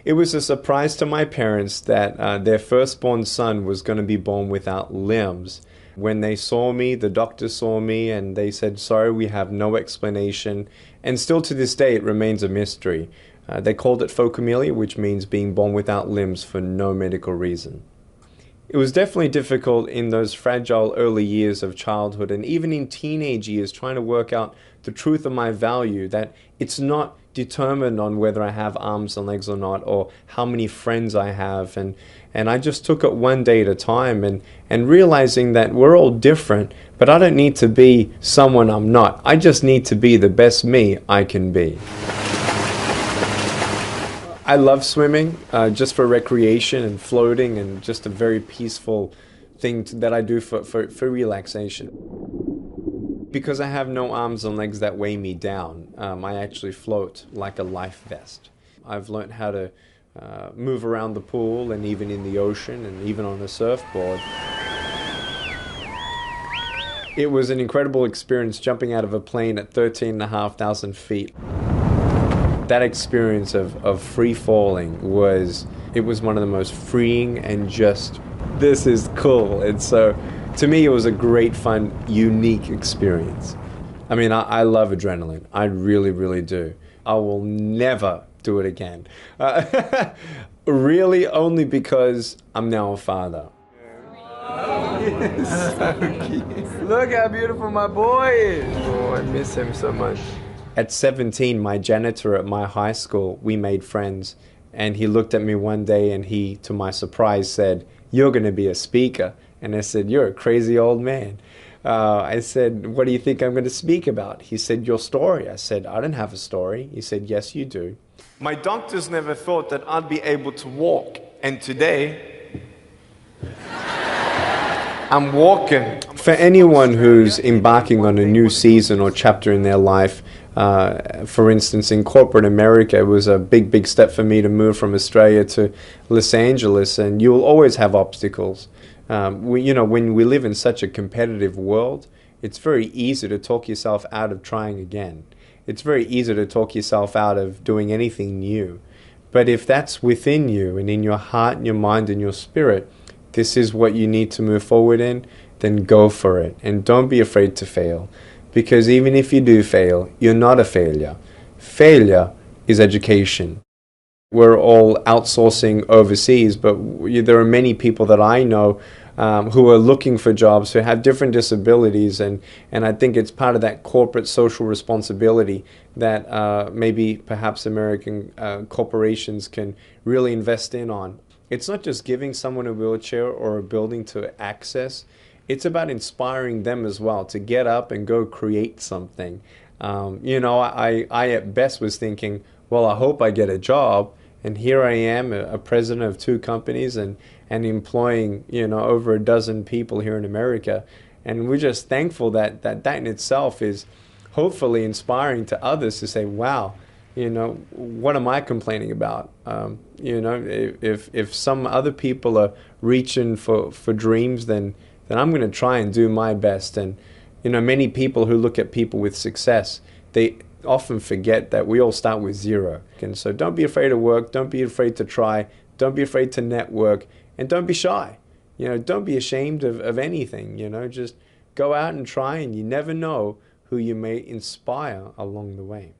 It was a surprise to my parents that their firstborn son was going to be born without limbs. When they saw me, the doctor saw me, and they said, sorry, we have no explanation. And still to this day, it remains a mystery. They called it phocomelia, which means being born without limbs for no medical reason. It was definitely difficult in those fragile early years of childhood and even in teenage years trying to work out the truth of my value, that it's not determined on whether I have arms and legs or not, or how many friends I have. And I just took it one day at a time and realizing that we're all different, but I don't need to be someone I'm not. I just need to be the best me I can be. I love swimming just for recreation and floating, and just a very peaceful thing that I do for relaxation. Because I have no arms and legs that weigh me down, I actually float like a life vest. I've learned how to move around the pool and even in the ocean and even on a surfboard. It was an incredible experience jumping out of a plane at 13,500 feet. That experience of free falling was one of the most freeing and just, this is cool. And so to me, it was a great, fun, unique experience. I mean, I love adrenaline. I really, really do. I will never do it again. Really, only because I'm now a father. So cute. Look how beautiful my boy is. Oh, I miss him so much. At 17, my janitor at my high school, we made friends. And he looked at me one day and he, to my surprise, said, "You're going to be a speaker." And I said, "You're a crazy old man." I said, "What do you think I'm going to speak about?" He said, "Your story." I said, "I don't have a story." He said, "Yes, you do." My doctors never thought that I'd be able to walk. And today, I'm walking. For anyone who's embarking on a new season or chapter in their life, for instance, in corporate America, it was a big, big step for me to move from Australia to Los Angeles, and you'll always have obstacles. When we live in such a competitive world, it's very easy to talk yourself out of trying again. It's very easy to talk yourself out of doing anything new. But if that's within you and in your heart and your mind and your spirit, this is what you need to move forward in, then go for it. And don't be afraid to fail. Because even if you do fail, you're not a failure. Failure is education. We're all outsourcing overseas, but there are many people that I know who are looking for jobs, who have different disabilities, and I think it's part of that corporate social responsibility that maybe perhaps American corporations can really invest in on. It's not just giving someone a wheelchair or a building to access. It's about inspiring them as well to get up and go create something. I at best was thinking, well, I hope I get a job. And here I am, a president of 2 companies and employing, over a dozen people here in America. And we're just thankful that in itself is hopefully inspiring to others to say, wow, what am I complaining about? If some other people are reaching for dreams, then I'm going to try and do my best. And, many people who look at people with success, they often forget that we all start with 0. And so don't be afraid of work. Don't be afraid to try. Don't be afraid to network. And don't be shy. Don't be ashamed of anything. Just go out and try, and you never know who you may inspire along the way.